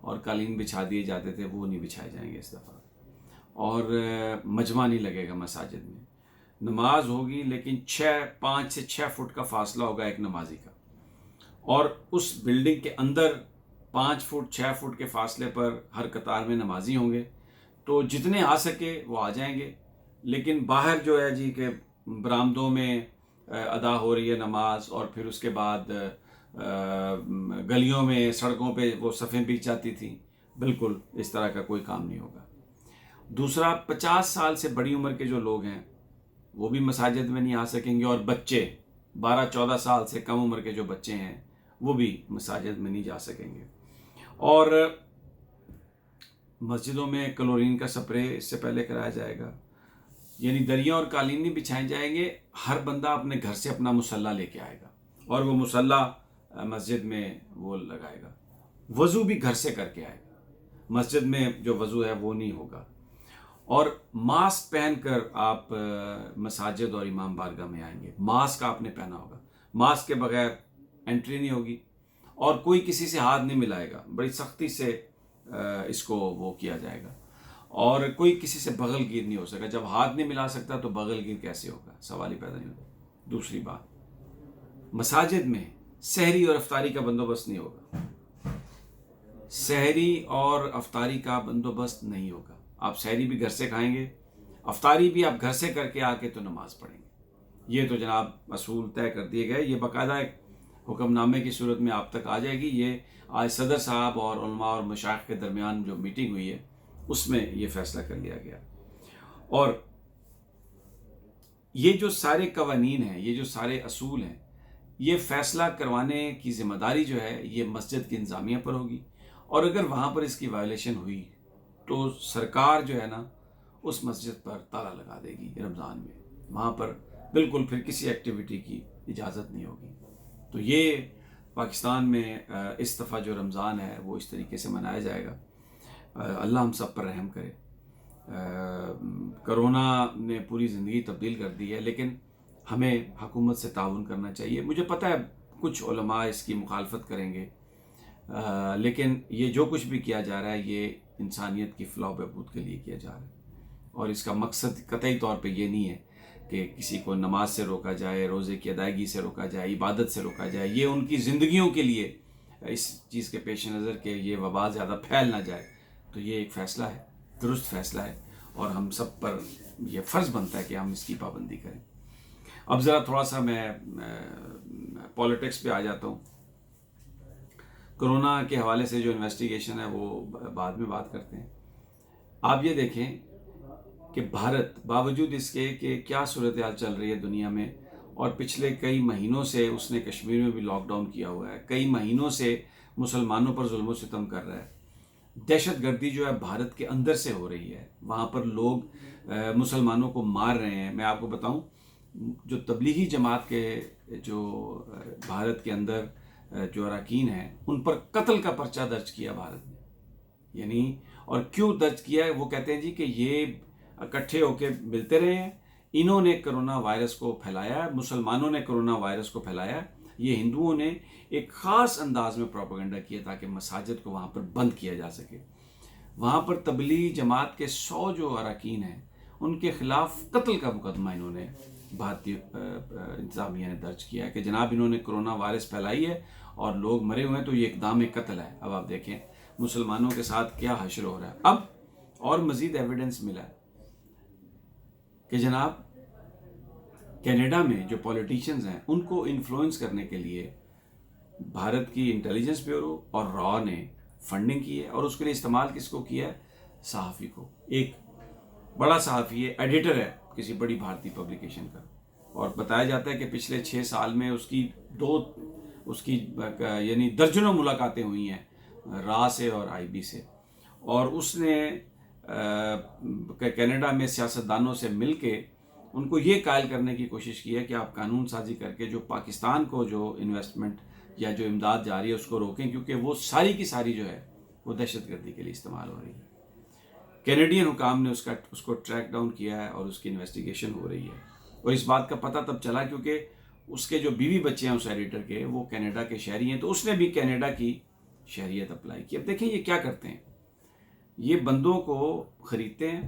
اور قالین بچھا دیے جاتے تھے وہ نہیں بچھائے جائیں گے اس دفعہ، اور مجمع نہیں لگے گا مساجد میں. نماز ہوگی لیکن 5 سے 6 فٹ کا فاصلہ ہوگا ایک نمازی کا، اور اس بلڈنگ کے اندر 5 فٹ 6 فٹ کے فاصلے پر ہر قطار میں نمازی ہوں گے. تو جتنے آ سکے وہ آ جائیں گے، لیکن باہر جو ہے جی کہ برآمدوں میں ادا ہو رہی ہے نماز، اور پھر اس کے بعد گلیوں میں سڑکوں پہ وہ صفیں بیچ جاتی تھیں، بالکل اس طرح کا کوئی کام نہیں ہوگا. دوسرا، 50 سال سے بڑی عمر کے جو لوگ ہیں وہ بھی مساجد میں نہیں آ سکیں گے، اور بچے 12-14 سال سے کم عمر کے جو بچے ہیں وہ بھی مساجد میں نہیں جا سکیں گے. اور مسجدوں میں کلورین کا سپرے اس سے پہلے کرایا جائے گا، یعنی دریاں اور قالین نہیں بچھائے جائیں گے. ہر بندہ اپنے گھر سے اپنا مصلی لے کے آئے گا اور وہ مصلی مسجد میں وہ لگائے گا. وضو بھی گھر سے کر کے آئے گا، مسجد میں جو وضو ہے وہ نہیں ہوگا. اور ماسک پہن کر آپ مساجد اور امام بارگاہ میں آئیں گے. ماسک آپ نے پہنا ہوگا، ماسک کے بغیر انٹری نہیں ہوگی، اور کوئی کسی سے ہاتھ نہیں ملائے گا. بڑی سختی سے اس کو وہ کیا جائے گا، اور کوئی کسی سے بغل گیر نہیں ہو سکا. جب ہاتھ نہیں ملا سکتا تو بغل گیر کیسے ہوگا؟ سوال ہی پیدا نہیں ہوگا. دوسری بات، مساجد میں سحری اور افطاری کا بندوبست نہیں ہوگا. سحری اور افطاری کا بندوبست نہیں ہوگا. آپ سحری بھی گھر سے کھائیں گے، افطاری بھی آپ گھر سے کر کے آ کے تو نماز پڑھیں گے. یہ تو جناب اصول طے کر دیے گئے. یہ باقاعدہ ایک حکم نامے کی صورت میں آپ تک آ جائے گی. یہ آج صدر صاحب اور علماء اور مشائخ کے درمیان جو میٹنگ ہوئی ہے اس میں یہ فیصلہ کر لیا گیا. اور یہ جو سارے قوانین ہیں، یہ جو سارے اصول ہیں، یہ فیصلہ کروانے کی ذمہ داری جو ہے یہ مسجد کی انتظامیہ پر ہوگی. اور اگر وہاں پر اس کی وائلیشن ہوئی تو سرکار جو ہے نا اس مسجد پر تالا لگا دے گی رمضان میں. وہاں پر بالکل پھر کسی ایکٹیویٹی کی اجازت نہیں ہوگی. تو یہ پاکستان میں اس دفعہ جو رمضان ہے وہ اس طریقے سے منایا جائے گا. اللہ ہم سب پر رحم کرے. کرونا نے پوری زندگی تبدیل کر دی ہے، لیکن ہمیں حکومت سے تعاون کرنا چاہیے. مجھے پتہ ہے کچھ علماء اس کی مخالفت کریں گے، لیکن یہ جو کچھ بھی کیا جا رہا ہے یہ انسانیت کی فلاح و بہبود کے لیے کیا جا رہا ہے، اور اس کا مقصد قطعی طور پہ یہ نہیں ہے کہ کسی کو نماز سے روکا جائے، روزے کی ادائیگی سے روکا جائے، عبادت سے روکا جائے. یہ ان کی زندگیوں کے لیے اس چیز کے پیش نظر کہ یہ وبا زیادہ پھیل نہ جائے. تو یہ ایک فیصلہ ہے، درست فیصلہ ہے، اور ہم سب پر یہ فرض بنتا ہے کہ ہم اس کی پابندی کریں. اب ذرا تھوڑا سا میں پولیٹکس پہ آ جاتا ہوں. کرونا کے حوالے سے جو انویسٹیگیشن ہے وہ بعد میں بات کرتے ہیں. آپ یہ دیکھیں کہ بھارت باوجود اس کے کہ کیا صورتحال چل رہی ہے دنیا میں، اور پچھلے کئی مہینوں سے اس نے کشمیر میں بھی لاک ڈاؤن کیا ہوا ہے، کئی مہینوں سے مسلمانوں پر ظلم و ستم کر رہا ہے. دہشت گردی جو ہے بھارت کے اندر سے ہو رہی ہے، وہاں پر لوگ مسلمانوں کو مار رہے ہیں. میں آپ کو بتاؤں، جو تبلیغی جماعت کے جو بھارت کے اندر جو اراکین ہیں ان پر قتل کا پرچہ درج کیا بھارت نے. یعنی اور کیوں درج کیا ہے؟ وہ کہتے ہیں جی کہ یہ اکٹھے ہو کے ملتے رہے ہیں، انہوں نے کرونا وائرس کو پھیلایا ہے، مسلمانوں نے کرونا وائرس کو پھیلایا ہے. یہ ہندوؤں نے ایک خاص انداز میں پروپیگنڈا کیا تاکہ مساجد کو وہاں پر بند کیا جا سکے. وہاں پر تبلیغی جماعت کے 100 جو اراکین ہیں ان کے خلاف قتل کا مقدمہ انہوں نے بھارتی انتظامیہ نے درج کیا ہے کہ جناب انہوں نے کرونا وائرس پھیلائی ہے اور لوگ مرے ہوئے ہیں، تو یہ اقدام قتل ہے. اب آپ دیکھیں مسلمانوں کے ساتھ کیا حشر ہو رہا ہے. اب اور مزید ایویڈنس ملا ہے کہ جناب کینیڈا میں جو پولیٹیشنز ہیں ان کو انفلوئنس کرنے کے لیے بھارت کی انٹیلیجنس بیورو اور را نے فنڈنگ کی ہے، اور اس کے لیے استعمال کس کو کیا ہے؟ صحافی کو. ایک بڑا صحافی ہے، ایڈیٹر ہے کسی بڑی بھارتی پبلیکیشن کا، اور بتایا جاتا ہے کہ پچھلے 6 سال میں اس کی یعنی درجنوں ملاقاتیں ہوئی ہیں را سے اور آئی بی سے. اور اس نے کینیڈا میں سیاستدانوں سے مل کے ان کو یہ قائل کرنے کی کوشش کی ہے کہ آپ قانون سازی کر کے جو پاکستان کو جو انویسٹمنٹ یا جو امداد جاری ہے اس کو روکیں، کیونکہ وہ ساری کی ساری جو ہے وہ دہشت گردی کے لیے استعمال ہو رہی ہے. کینیڈین حکام نے اس کو ٹریک ڈاؤن کیا ہے اور اس کی انویسٹیگیشن ہو رہی ہے. اور اس بات کا پتہ تب چلا کیونکہ اس کے جو بیوی بچے ہیں اس ایڈیٹر کے وہ کینیڈا کے شہری ہیں، تو اس نے بھی کینیڈا کی شہریت اپلائی کی. اب دیکھیں یہ کیا کرتے ہیں, یہ بندوں کو خریدتے ہیں,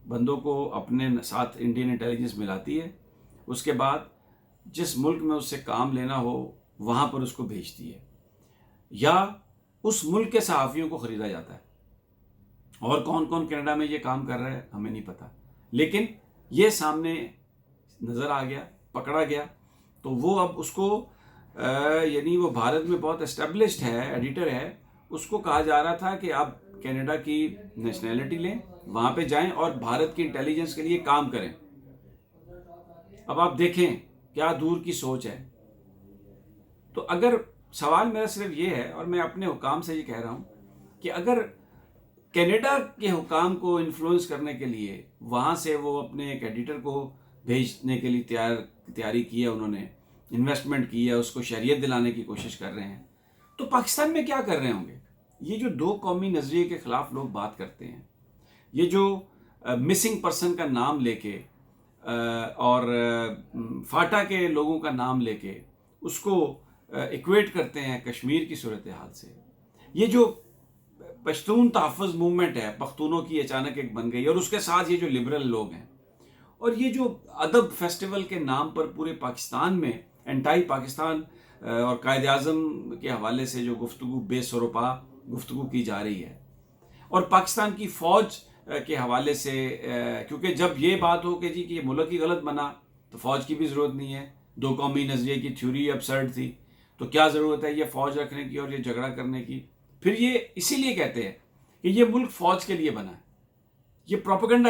بندوں کو اپنے ساتھ انڈین انٹیلیجنس ملاتی ہے, اس کے بعد جس ملک میں اس سے کام لینا ہو وہاں پر اس کو بھیجتی ہے, یا اس ملک کے صحافیوں کو خریدا جاتا ہے. اور کون کون کینیڈا میں یہ کام کر رہا ہے ہمیں نہیں پتہ, لیکن یہ سامنے نظر آ گیا, پکڑا گیا, تو وہ اب اس کو یعنی وہ بھارت میں بہت اسٹیبلشڈ ہے, ایڈیٹر ہے, اس کو کہا جا رہا تھا کہ آپ کینیڈا کی نیشنلٹی لیں, وہاں پہ جائیں اور بھارت کی انٹیلیجنس کے لیے کام کریں. اب آپ دیکھیں کیا دور کی سوچ ہے. تو اگر سوال میرا صرف یہ ہے, اور میں اپنے حکام سے یہ کہہ رہا ہوں کہ اگر کینیڈا کے حکام کو انفلوئنس کرنے کے لیے وہاں سے وہ اپنے ایک ایڈیٹر کو بھیجنے کے لیے تیاری کی ہے, انہوں نے انویسٹمنٹ کی ہے, اس کو شہریت دلانے کی کوشش کر رہے ہیں, تو پاکستان میں کیا کر رہے ہوں گے؟ یہ جو دو قومی نظریے کے خلاف لوگ بات کرتے ہیں, یہ جو مسنگ پرسن کا نام لے کے اور فاٹا کے لوگوں کا نام لے کے اس کو ایکویٹ کرتے ہیں کشمیر کی صورتحال سے, یہ جو پشتون تحفظ موومنٹ ہے, پختونوں کی اچانک ایک بن گئی, اور اس کے ساتھ یہ جو لبرل لوگ ہیں, اور یہ جو ادب فیسٹیول کے نام پر پورے پاکستان میں انٹائی پاکستان اور قائد اعظم کے حوالے سے جو گفتگو بے سروپا گفتگو کی جا رہی ہے, اور پاکستان کی فوج کے حوالے سے, کیونکہ جب یہ بات ہو کہ جی کہ یہ ملک ہی غلط بنا تو فوج کی بھی ضرورت نہیں ہے, دو قومی نظریے کی تھیوری ابسرڈ تھی, تو کیا ضرورت ہے یہ فوج رکھنے کی اور یہ جھگڑا کرنے کی. پھر یہ اسی لیے کہتے ہیں کہ یہ ملک فوج کے لیے بنا ہے, یہ پروپیگنڈا